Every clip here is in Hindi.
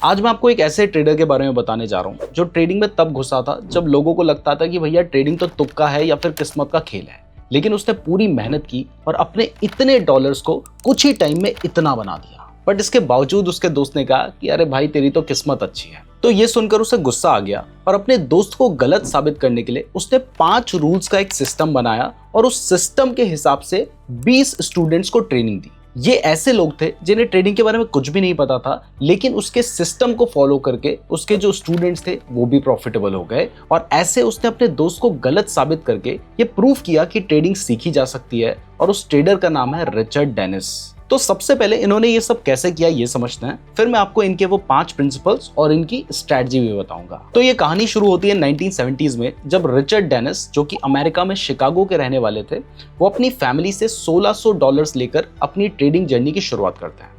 आज मैं आपको एक ऐसे ट्रेडर के बारे में बताने जा रहा हूँ जो ट्रेडिंग में तब घुसा था जब लोगों को लगता था कि भैया ट्रेडिंग तो तुक्का है या फिर किस्मत का खेल है। लेकिन उसने पूरी मेहनत की और अपने इतने डॉलर्स को कुछ ही टाइम में इतना बना दिया। बट इसके बावजूद उसके दोस्त ने कहा कि अरे भाई तेरी तो किस्मत अच्छी है। तो ये सुनकर उसे गुस्सा आ गया और अपने दोस्त को गलत साबित करने के लिए उसने 5 रूल्स का एक सिस्टम बनाया और उस सिस्टम के हिसाब से 20 स्टूडेंट्स को ट्रेनिंग दी। ये ऐसे लोग थे जिन्हें ट्रेडिंग के बारे में कुछ भी नहीं पता था, लेकिन उसके सिस्टम को फॉलो करके उसके जो स्टूडेंट्स थे वो भी प्रॉफिटेबल हो गए। और ऐसे उसने अपने दोस्त को गलत साबित करके ये प्रूव किया कि ट्रेडिंग सीखी जा सकती है। और उस ट्रेडर का नाम है रिचर्ड डेनिस। तो सबसे पहले इन्होंने ये सब कैसे किया ये समझते हैं, फिर मैं आपको इनके वो 5 प्रिंसिपल्स और इनकी स्ट्रैटेजी भी बताऊंगा। तो ये कहानी शुरू होती है 1970s में, जब रिचर्ड डेनिस जो कि अमेरिका में शिकागो के रहने वाले थे, वो अपनी फैमिली से $1600 लेकर अपनी ट्रेडिंग जर्नी की शुरुआत करते हैं।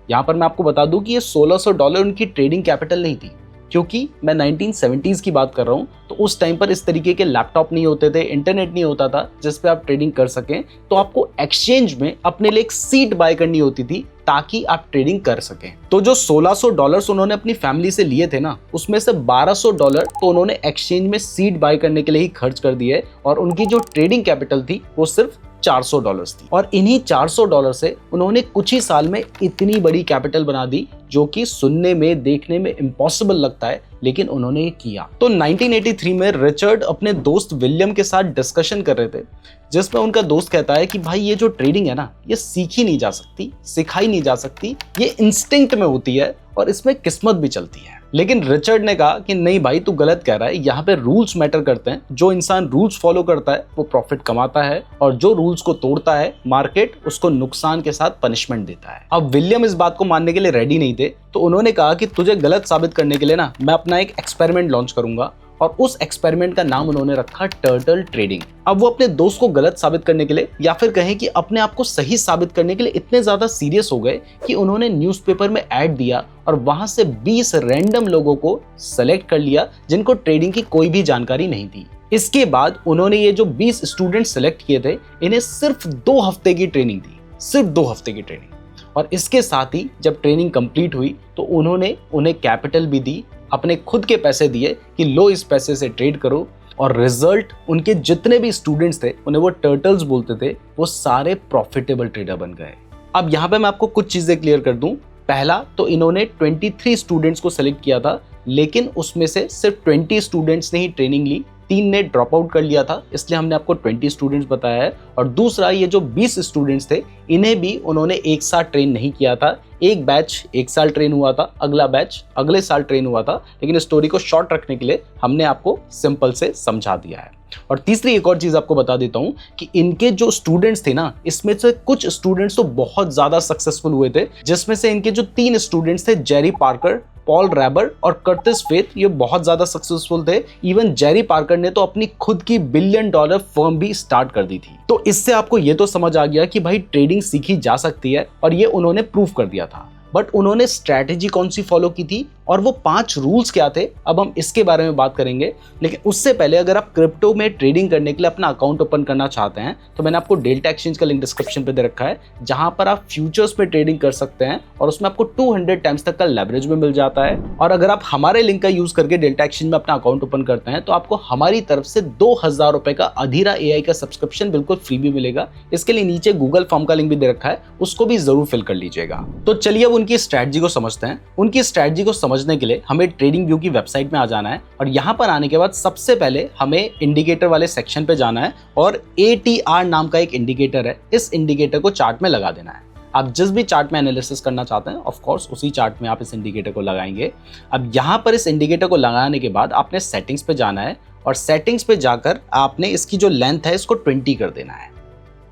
यहाँ पर मैं आपको बता दूं कि ये $1600 उनकी ट्रेडिंग कैपिटल नहीं थी, क्योंकि मैं 1970s की बात कर रहा हूँ। तो उस टाइम पर इस तरीके के लैपटॉप नहीं होते थे, इंटरनेट नहीं होता था जिस पे आप ट्रेडिंग कर सकें। तो आपको एक्सचेंज में अपने लिए एक सीट बाय करनी होती थी ताकि आप ट्रेडिंग कर सकें। तो जो $1600 उन्होंने अपनी फैमिली से लिए थे ना, उसमें से $1200 तो उन्होंने एक्सचेंज में सीट बाय करने के लिए ही खर्च कर दिए और उनकी जो ट्रेडिंग कैपिटल थी वो सिर्फ $400 थी। और इन्हीं $400 से उन्होंने कुछ ही साल में इतनी बड़ी कैपिटल बना दी, जो कि सुनने में देखने में इम्पॉसिबल लगता है, लेकिन उन्होंने ये किया। तो 1983 में रिचर्ड अपने दोस्त विलियम के साथ डिस्कशन कर रहे थे, जिसमें उनका दोस्त कहता है कि भाई ये जो ट्रेडिंग है ना, ये सीखी नहीं जा सकती, सिखाई नहीं जा सकती, ये इंस्टिंक्ट में होती है और इसमें किस्मत भी चलती है। लेकिन रिचर्ड ने कहा कि नहीं भाई, तू गलत कह रहा है, यहाँ पे रूल्स मैटर करते हैं। जो इंसान रूल्स फॉलो करता है वो प्रॉफिट कमाता है, और जो रूल्स को तोड़ता है मार्केट उसको नुकसान के साथ पनिशमेंट देता है। अब विलियम इस बात को मानने के लिए रेडी नहीं थे, तो उन्होंने कहा कि तुझे गलत साबित करने के लिए ना मैं अपना एक एक्सपेरिमेंट लॉन्च करूंगा, और उस एक्सपेरिमेंट का नाम उन्होंने रखा टर्टल ट्रेडिंग। अब वो अपने दोस्त को गलत साबित करने के लिए, या फिर कहें कि अपने आप को सही साबित करने के लिए इतने ज्यादा सीरियस हो गए कि उन्होंने न्यूज़पेपर में ऐड दिया और वहां से 20 रैंडम लोगों को सेलेक्ट कर लिया जिनको ट्रेडिंग की कोई भी जानकारी नहीं थी। इसके बाद उन्होंने ये जो 20 स्टूडेंट सेलेक्ट किए थे, इन्हें सिर्फ 2 हफ्ते की ट्रेनिंग दी, सिर्फ 2 हफ्ते की ट्रेनिंग। और इसके साथ ही जब ट्रेनिंग कंप्लीट हुई तो उन्होंने उन्हें कैपिटल भी दी, अपने खुद के पैसे दिए कि लो इस पैसे से ट्रेड करो। और रिजल्ट, उनके जितने भी स्टूडेंट्स थे, उन्हें वो टर्टल्स बोलते थे, वो सारे प्रॉफिटेबल ट्रेडर बन गए। अब यहाँ पे मैं आपको कुछ चीजें क्लियर कर दूं। पहला तो इन्होंने 23 स्टूडेंट्स को सेलेक्ट किया था, लेकिन उसमें से सिर्फ 20 स्टूडेंट्स ने ही ट्रेनिंग ली, 3 ने ड्रॉप आउट कर लिया था, इसलिए हमने आपको 20 स्टूडेंट्स बताया है। और दूसरा, ये जो 20 स्टूडेंट्स थे, इन्हें भी उन्होंने एक साथ ट्रेन नहीं किया था। एक बैच 1 साल ट्रेन हुआ था, अगला बैच अगले साल ट्रेन हुआ था, लेकिन स्टोरी को शॉर्ट रखने के लिए हमने आपको सिंपल से समझा दिया है। और तीसरी एक और चीज आपको बता देता हूं कि इनके जो स्टूडेंट्स थे ना, इसमें से कुछ स्टूडेंट्स तो बहुत ज्यादा सक्सेसफुल हुए थे, जिसमें से इनके जो 3 स्टूडेंट्स थे, जेरी पार्कर, पॉल रैबर और कर्टिस फेथ, ये बहुत ज्यादा सक्सेसफुल थे। इवन जेरी पार्कर ने तो अपनी खुद की $1 बिलियन फर्म भी स्टार्ट कर दी थी। तो इससे आपको ये तो समझ आ गया कि भाई ट्रेडिंग सीखी जा सकती है, और ये उन्होंने प्रूव कर दिया था। बट उन्होंने स्ट्रैटेजी कौन सी फॉलो की थी और वो 5 रूल्स क्या थे, अब हम इसके बारे में बात करेंगे। लेकिन उससे पहले, अगर आप क्रिप्टो में ट्रेडिंग करने के लिए अपना अकाउंट ओपन करना चाहते हैं, तो मैंने आपको डेल्टा एक्सचेंज का लिंक डिस्क्रिप्शन पे दे रखा है, जहां पर आप फ्यूचर्स में ट्रेडिंग कर सकते हैं और उसमें आपको 200 टाइम्स तक का लेवरेज में मिल जाता है। और अगर आप हमारे लिंक का यूज करके डेल्टा एक्सचेंज में अपना अकाउंट ओपन करते हैं, तो आपको हमारी तरफ से $2000 का अधीरा AI का सब्सक्रिप्शन बिल्कुल फ्री भी मिलेगा। इसके लिए नीचे गूगल फॉर्म का लिंक भी दे रखा है, उसको भी जरूर फिल कर लीजिएगा। तो चलिए अब उनकी स्ट्रैटेजी को समझते हैं। उनकी स्ट्रैटेजी को समझने के लिए हमें ट्रेडिंग व्यू की वेबसाइट में आ जाना है, और यहां पर आने के बाद सबसे पहले हमें इंडिकेटर वाले सेक्शन पे जाना है, और ATR नाम का एक इंडिकेटर है, इस इंडिकेटर को चार्ट में लगा देना है। आप जिस भी चार्ट में एनालिसिस करना चाहते हैं, ऑफ कोर्स उसी चार्ट में आप इस इंडिकेटर को लगाएंगे। अब यहाँ पर इस इंडिकेटर को लगाने के बाद आपने सेटिंग्स पे जाना है, और सेटिंग्स पे जाकर आपने इसकी जो लेंथ है इसको 20 कर देना है।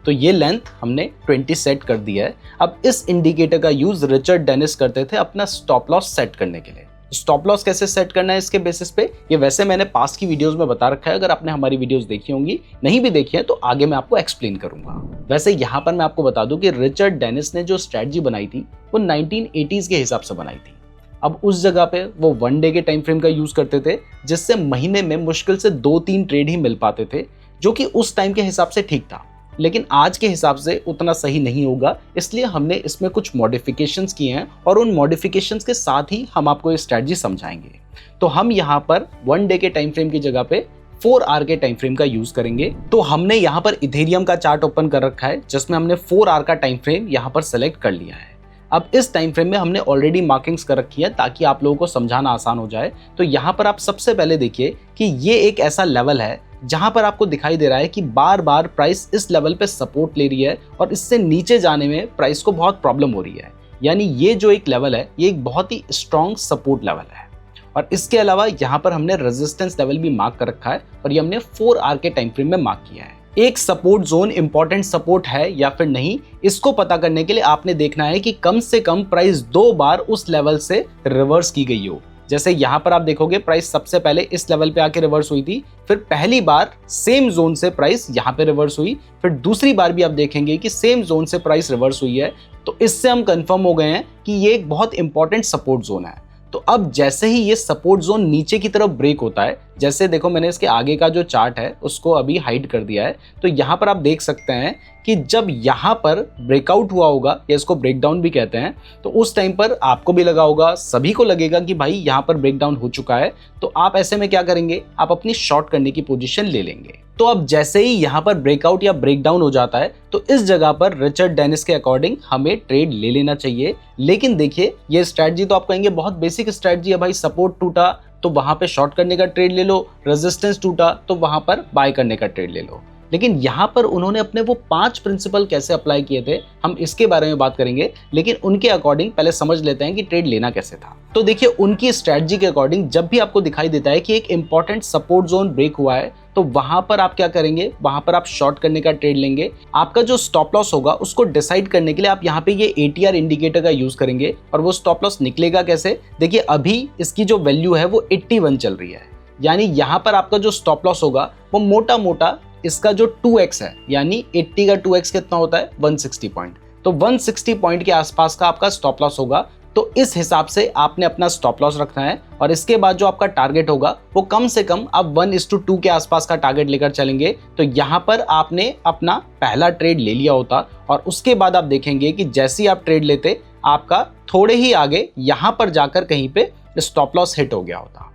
तो ये लेंथ हमने 20 सेट कर दिया है। अब इस इंडिकेटर का यूज रिचर्ड डेनिस करते थे अपना स्टॉप लॉस सेट करने के लिए। स्टॉप लॉस कैसे सेट करना है इसके बेसिस पे, ये वैसे मैंने पास्ट की वीडियोस में बता रखा है। अगर आपने हमारी वीडियोस देखी होंगी, नहीं भी देखी है तो आगे मैं आपको एक्सप्लेन करूंगा। वैसे यहाँ पर मैं आपको बता दूं कि रिचर्ड डेनिस ने जो स्ट्रेटजी बनाई थी वो 1980s के हिसाब से बनाई थी। अब उस जगह पे वो 1 डे के टाइम फ्रेम का यूज करते थे, जिससे महीने में मुश्किल से 2-3 ट्रेड ही मिल पाते थे, जो कि उस टाइम के हिसाब से ठीक था। लेकिन आज के हिसाब से उतना सही नहीं होगा, इसलिए हमने इसमें कुछ मॉडिफिकेशंस किए हैं और उन मॉडिफिकेशंस के साथ ही हम आपको ये स्ट्रैटेजी समझाएंगे। तो हम यहाँ पर 1 डे के टाइम फ्रेम की जगह पे 4 आवर के टाइम फ्रेम का यूज करेंगे। तो हमने यहाँ पर इथेरियम का चार्ट ओपन कर रखा है जिसमें हमने 4 आवर का टाइम फ्रेम यहाँ पर सेलेक्ट कर लिया है। अब इस टाइम फ्रेम में हमने ऑलरेडी मार्किंग्स कर रखी है ताकि आप लोगों को समझाना आसान हो जाए। तो यहाँ पर आप सबसे पहले देखिए कि ये एक ऐसा लेवल है जहां पर आपको दिखाई दे रहा है कि बार बार प्राइस इस लेवल पे सपोर्ट ले रही है और इससे नीचे जाने में प्राइस को बहुत प्रॉब्लम हो रही है। यानी ये जो एक लेवल है ये एक बहुत ही स्ट्रॉन्ग सपोर्ट लेवल है। और इसके अलावा यहाँ पर हमने रेजिस्टेंस लेवल भी मार्क कर रखा है और ये हमने 4 आवर के टाइम फ्रेम में मार्क किया है। एक सपोर्ट जोन इंपॉर्टेंट सपोर्ट है या फिर नहीं, इसको पता करने के लिए आपने देखना है कि कम से कम प्राइस 2 बार उस लेवल से रिवर्स की गई हो। जैसे यहाँ पर आप देखोगे प्राइस सबसे पहले इस लेवल पे आके रिवर्स हुई थी, फिर पहली बार सेम जोन से प्राइस यहाँ पे रिवर्स हुई, फिर दूसरी बार भी आप देखेंगे कि सेम जोन से प्राइस रिवर्स हुई है। तो इससे हम कंफर्म हो गए हैं कि ये एक बहुत इंपॉर्टेंट सपोर्ट जोन है। तो अब जैसे ही ये सपोर्ट जोन नीचे की तरफ ब्रेक होता है, जैसे देखो मैंने इसके आगे का जो चार्ट है उसको अभी हाइड कर दिया है, तो यहाँ पर आप देख सकते हैं कि जब यहाँ पर ब्रेकआउट हुआ होगा या इसको ब्रेकडाउन भी कहते हैं, तो उस टाइम पर आपको भी लगा होगा, सभी को लगेगा कि भाई यहाँ पर ब्रेकडाउन हो चुका है। तो आप ऐसे में क्या करेंगे, आप अपनी शॉर्ट करने की पोजीशन ले लेंगे। तो अब जैसे ही यहाँ पर ब्रेकआउट या ब्रेकडाउन हो जाता है तो इस जगह पर रिचर्ड डेनिस के अकॉर्डिंग हमें ट्रेड ले लेना चाहिए। लेकिन देखिए ये स्ट्रैटेजी तो आप कहेंगे बहुत बेसिक स्ट्रैटेजी है भाई, सपोर्ट टूटा तो वहां पे शॉर्ट करने का ट्रेड ले लो, रेजिस्टेंस टूटा तो वहां पर बाय करने का ट्रेड ले लो। लेकिन यहाँ पर उन्होंने अपने वो 5 प्रिंसिपल कैसे अप्लाई किए थे, हम इसके बारे में बात करेंगे। लेकिन उनके अकॉर्डिंग पहले समझ लेते हैं कि ट्रेड लेना कैसे था। तो देखिए उनकी स्ट्रैटेजी के अकॉर्डिंग जब भी आपको दिखाई देता है कि एक इंपॉर्टेंट सपोर्ट जोन ब्रेक हुआ है तो वहां पर आप क्या करेंगे, वहां पर आप शॉर्ट करने का ट्रेड लेंगे। आपका जो स्टॉप लॉस होगा उसको डिसाइड करने के लिए आप यहाँ पे ये ATR इंडिकेटर का यूज करेंगे। और वो स्टॉप लॉस निकलेगा कैसे, देखिए अभी इसकी जो वैल्यू है वो 81 चल रही है, यानी यहाँ पर आपका जो स्टॉप लॉस होगा वो मोटा मोटा इसका जो 2x है, यानी 80 का 2x कितना होता है 160 पॉइंट, तो 160 पॉइंट के आसपास का आपका स्टॉप लॉस होगा। तो इस हिसाब से आपने अपना स्टॉप लॉस रखना है और इसके बाद जो आपका टारगेट होगा वो कम से कम आप 1:2 के आसपास का टारगेट लेकर चलेंगे। तो यहाँ पर आपने अपना पहला ट्रेड ले लिया होता और उसके बाद आप देखेंगे कि जैसे ही आप ट्रेड लेते आपका थोड़े ही आगे यहाँ पर जाकर कहीं पे स्टॉप लॉस हिट हो गया होता,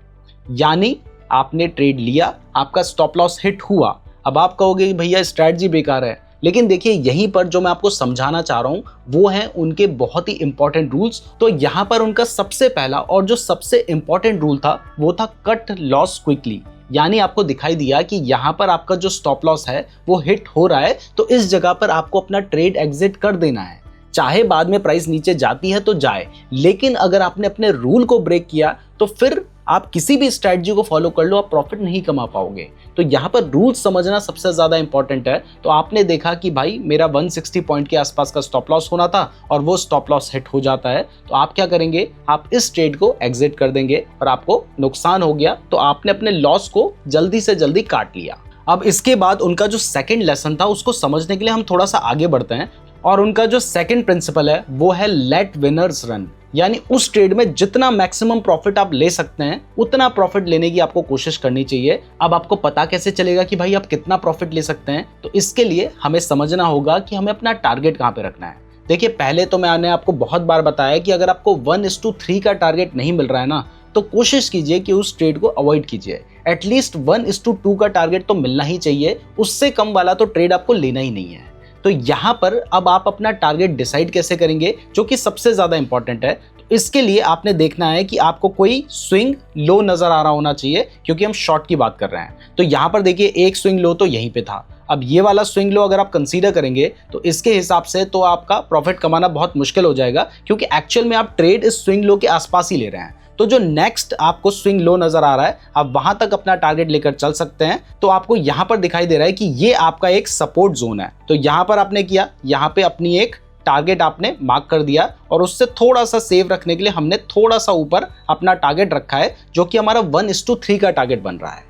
यानी आपने ट्रेड लिया, आपका स्टॉप लॉस हिट हुआ। अब आप कहोगे कि भैया स्ट्रैटेजी बेकार है, लेकिन देखिए यहीं पर जो मैं आपको समझाना चाह रहा हूं वो है उनके बहुत ही इंपॉर्टेंट रूल्स। तो यहां पर उनका सबसे पहला और जो सबसे इंपॉर्टेंट रूल था वो था कट लॉस क्विकली। यानी आपको दिखाई दिया कि यहां पर आपका जो स्टॉप लॉस है वो हिट हो रहा है, तो इस जगह पर आपको अपना ट्रेड एग्जिट कर देना है। चाहे बाद में प्राइस नीचे जाती है तो जाए, लेकिन अगर आपने अपने रूल को ब्रेक किया तो फिर आप किसी भी स्ट्रैटेजी को फॉलो कर लो, आप प्रॉफिट नहीं कमा पाओगे। तो यहाँ पर रूल्स समझना सबसे ज्यादा इंपॉर्टेंट है। तो आपने देखा कि भाई मेरा 160 पॉइंट के आसपास का स्टॉप लॉस होना था और वो स्टॉप लॉस हिट हो जाता है, तो आप क्या करेंगे, आप इस ट्रेड को एग्जिट कर देंगे और आपको नुकसान हो गया तो आपने अपने लॉस को जल्दी से जल्दी काट लिया। अब इसके बाद उनका जो सेकंड लेसन था उसको समझने के लिए हम थोड़ा सा आगे बढ़ते हैं और उनका जो सेकंड प्रिंसिपल है वो है लेट विनर्स रन। यानी उस ट्रेड में जितना मैक्सिमम प्रॉफिट आप ले सकते हैं उतना प्रॉफिट लेने की आपको कोशिश करनी चाहिए। अब आपको पता कैसे चलेगा कि भाई आप कितना प्रॉफिट ले सकते हैं, तो इसके लिए हमें समझना होगा कि हमें अपना टारगेट कहां पे रखना है। देखिए पहले तो मैंने आपको बहुत बार बताया कि अगर आपको 1:3 का टारगेट नहीं मिल रहा है ना, तो कोशिश कीजिए कि उस ट्रेड को अवॉइड कीजिए। एटलीस्ट 1:2 का टारगेट तो मिलना ही चाहिए, उससे कम वाला तो ट्रेड आपको लेना ही नहीं है। तो यहाँ पर अब आप अपना टारगेट डिसाइड कैसे करेंगे, जो कि सबसे ज्यादा इंपॉर्टेंट है। तो इसके लिए आपने देखना है कि आपको कोई स्विंग लो नजर आ रहा होना चाहिए, क्योंकि हम शॉर्ट की बात कर रहे हैं। तो यहाँ पर देखिए एक स्विंग लो तो यहीं पे था। अब ये वाला स्विंग लो अगर आप कंसीडर करेंगे तो इसके हिसाब से तो आपका प्रॉफिट कमाना बहुत मुश्किल हो जाएगा, क्योंकि एक्चुअल में आप ट्रेड इस स्विंग लो के आसपास ही ले रहे हैं। तो जो नेक्स्ट आपको स्विंग लो नजर आ रहा है, आप वहां तक अपना टारगेट लेकर चल सकते हैं। तो आपको यहां पर दिखाई दे रहा है कि ये आपका एक सपोर्ट जोन है। तो यहां पर आपने किया, यहां पे अपनी एक टारगेट आपने मार्क कर दिया और उससे थोड़ा सा सेव रखने के लिए हमने थोड़ा सा ऊपर अपना टारगेट रखा है, जो कि हमारा 1:3 का टारगेट बन रहा है।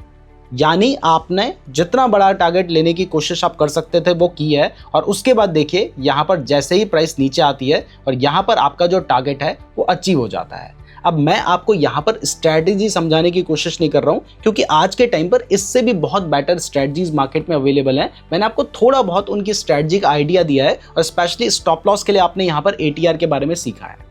यानी आपने जितना बड़ा टारगेट लेने की कोशिश आप कर सकते थे वो की है। और उसके बाद देखिए यहाँ पर जैसे ही प्राइस नीचे आती है और यहाँ पर आपका जो टारगेट है वो अचीव हो जाता है। अब मैं आपको यहाँ पर स्ट्रैटेजी समझाने की कोशिश नहीं कर रहा हूँ, क्योंकि आज के टाइम पर इससे भी बहुत बेटर स्ट्रैटेजीज मार्केट में अवेलेबल हैं। मैंने आपको थोड़ा बहुत उनकी स्ट्रैटेजी का आइडिया दिया है और स्पेशली स्टॉप लॉस के लिए आपने यहाँ पर ATR के बारे में सीखा है।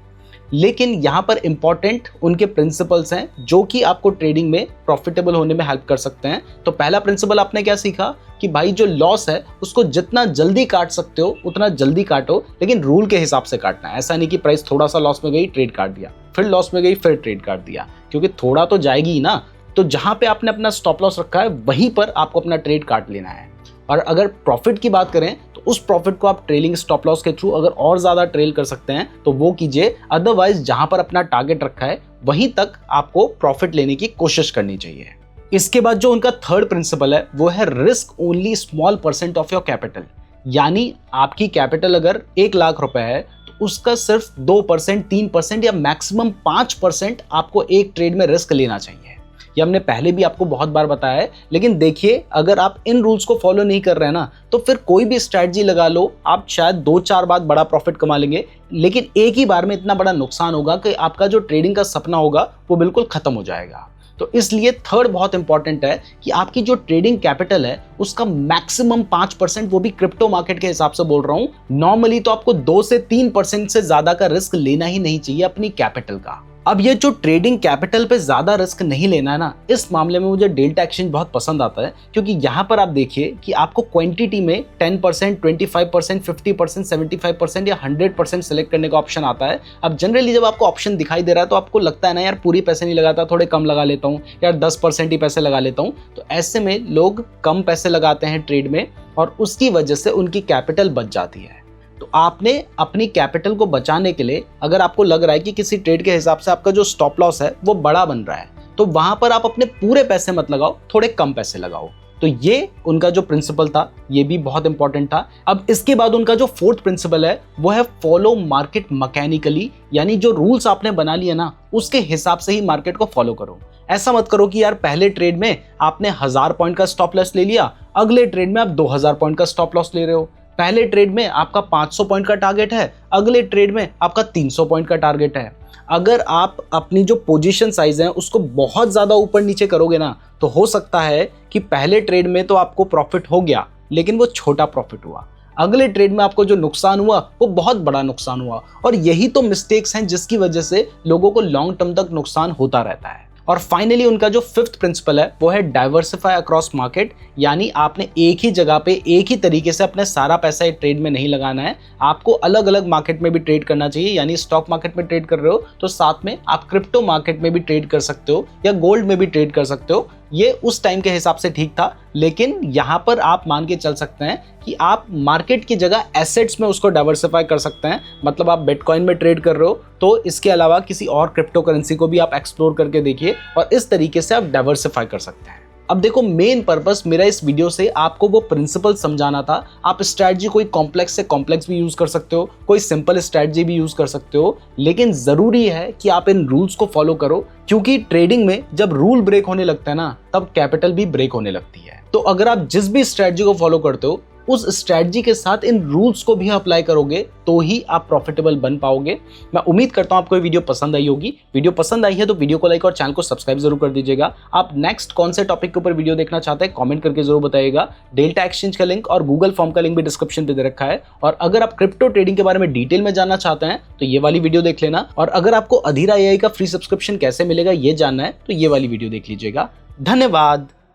लेकिन यहाँ पर इंपॉर्टेंट उनके प्रिंसिपल्स हैं जो कि आपको ट्रेडिंग में प्रॉफिटेबल होने में हेल्प कर सकते हैं। तो पहला प्रिंसिपल आपने क्या सीखा कि भाई जो लॉस है उसको जितना जल्दी काट सकते हो उतना जल्दी काटो, लेकिन रूल के हिसाब से काटना है। ऐसा नहीं कि प्राइस थोड़ा सा लॉस में गई ट्रेड काट दिया, फिर लॉस में गई फिर ट्रेड काट दिया, क्योंकि थोड़ा तो जाएगी ही ना। तो जहां पे आपने अपना स्टॉप लॉस रखा है वहीं पर आपको अपना ट्रेड काट लेना है। और अगर प्रॉफिट की बात करें तो उस प्रॉफिट को आप ट्रेलिंग स्टॉप लॉस के थ्रू अगर और ज्यादा ट्रेल कर सकते हैं तो वो कीजिए। अदरवाइज जहां पर अपना टारगेट रखा है वहीं तक आपको प्रॉफिट लेने की कोशिश करनी चाहिए। इसके बाद जो उनका थर्ड प्रिंसिपल है वो है risk only small percent of your capital. यानी आपकी कैपिटल अगर 1 लाख रुपए है तो उसका सिर्फ 2%, 3% या मैक्सिमम 5% आपको एक ट्रेड में रिस्क लेना चाहिए। ये हमने पहले भी आपको बहुत बार बताया है। लेकिन देखिए, अगर आप इन रूल्स को फॉलो नहीं कर रहे हैं ना, तो फिर कोई भी स्ट्रैटेजी लगा लो, आप शायद 2-4 बार बड़ा प्रॉफिट कमा लेंगे, लेकिन एक ही बार में इतना बड़ा नुकसान होगा कि आपका जो ट्रेडिंग का सपना होगा वो बिल्कुल खत्म हो जाएगा। तो इसलिए थर्ड बहुत इंपॉर्टेंट है कि आपकी जो ट्रेडिंग कैपिटल है उसका मैक्सिमम 5%, वो भी क्रिप्टो मार्केट के हिसाब से बोल रहा हूं। नॉर्मली तो आपको 2 से 3% से ज्यादा का रिस्क लेना ही नहीं चाहिए अपनी कैपिटल का। अब ये जो ट्रेडिंग कैपिटल पे ज्यादा रिस्क नहीं लेना है ना, इस मामले में मुझे डेल्टा एक्सचेंज बहुत पसंद आता है, क्योंकि यहाँ पर आप देखिए कि आपको क्वांटिटी में 10%, 25%, 50%, 75% या 100% सेलेक्ट करने का ऑप्शन आता है। अब जनरली जब आपको ऑप्शन दिखाई दे रहा है तो आपको लगता है ना यार पूरी पैसे नहीं लगाता, थोड़े कम लगा लेता हूँ, यार 10% ही पैसे लगा लेता हूँ। तो ऐसे में लोग कम पैसे लगाते हैं ट्रेड में और उसकी वजह से उनकी कैपिटल बच जाती है। तो आपने अपनी कैपिटल को बचाने के लिए, अगर आपको लग रहा है कि किसी ट्रेड के हिसाब से आपका जो स्टॉप लॉस है वो बड़ा बन रहा है, तो वहां पर आप अपने पूरे पैसे मत लगाओ, थोड़े कम पैसे लगाओ। तो ये उनका जो प्रिंसिपल था ये भी बहुत इंपॉर्टेंट था। अब इसके बाद उनका जो फोर्थ प्रिंसिपल है वो है फॉलो मार्केट मैकेनिकली। यानी जो रूल्स आपने बना लिए ना उसके हिसाब से ही मार्केट को फॉलो करो। ऐसा मत करो कि यार पहले ट्रेड में आपने 1000 पॉइंट का स्टॉप लॉस ले लिया, अगले ट्रेड में आप 2000 पॉइंट का स्टॉप लॉस ले रहे हो। पहले ट्रेड में आपका 500 पॉइंट का टारगेट है, अगले ट्रेड में आपका 300 पॉइंट का टारगेट है। अगर आप अपनी जो पोजीशन साइज है उसको बहुत ज्यादा ऊपर नीचे करोगे ना, तो हो सकता है कि पहले ट्रेड में तो आपको प्रॉफिट हो गया लेकिन वो छोटा प्रॉफिट हुआ, अगले ट्रेड में आपको जो नुकसान हुआ वो बहुत बड़ा नुकसान हुआ। और यही तो मिस्टेक्स हैं जिसकी वजह से लोगों को लॉन्ग टर्म तक नुकसान होता रहता है। और फाइनली उनका जो फिफ्थ प्रिंसिपल है वो है डाइवर्सिफाई अक्रॉस मार्केट। यानी आपने एक ही जगह पे एक ही तरीके से अपने सारा पैसा एक ट्रेड में नहीं लगाना है, आपको अलग अलग मार्केट में भी ट्रेड करना चाहिए। यानी स्टॉक मार्केट में ट्रेड कर रहे हो तो साथ में आप क्रिप्टो मार्केट में भी ट्रेड कर सकते हो या गोल्ड में भी ट्रेड कर सकते हो। ये उस टाइम के हिसाब से ठीक था, लेकिन यहाँ पर आप मान के चल सकते हैं कि आप मार्केट की जगह एसेट्स में उसको डाइवर्सिफाई कर सकते हैं। मतलब आप बिटकॉइन में ट्रेड कर रहे हो तो इसके अलावा किसी और क्रिप्टो करेंसी को भी आप एक्सप्लोर करके देखिए और इस तरीके से आप डाइवर्सिफाई कर सकते हैं। अब देखो, मेन पर्पस मेरा इस वीडियो से आपको वो प्रिंसिपल समझाना था। आप स्ट्रैटेजी कोई कॉम्प्लेक्स से कॉम्प्लेक्स भी यूज कर सकते हो, कोई सिंपल स्ट्रैटेजी भी यूज कर सकते हो, लेकिन जरूरी है कि आप इन रूल्स को फॉलो करो, क्योंकि ट्रेडिंग में जब रूल ब्रेक होने लगता है ना तब कैपिटल भी ब्रेक होने लगती है। तो अगर आप जिस भी स्ट्रैटेजी को फॉलो करते हो उस स्ट्रैटेजी के साथ इन रूल्स को भी अप्लाई करोगे तो ही आप प्रॉफिटेबल बन पाओगे। मैं उम्मीद करता हूं आपको ये वीडियो पसंद आई होगी। वीडियो पसंद आई है तो वीडियो को लाइक और चैनल को सब्सक्राइब जरूर कर दीजिएगा। आप नेक्स्ट कौन से टॉपिक के ऊपर वीडियो देखना चाहते हैं कमेंट करके जरूर बताइएगा। डेल्टा एक्सचेंज का लिंक और गूगल फॉर्म का लिंक भी डिस्क्रिप्शन पे दे रखा है। और अगर आप क्रिप्टो ट्रेडिंग के बारे में डिटेल में जानना चाहते हैं तो ये वाली वीडियो देख लेना। और अगर आपको अधीरा AI का फ्री सब्सक्रिप्शन कैसे मिलेगा ये जानना है तो ये वाली वीडियो देख लीजिएगा। धन्यवाद।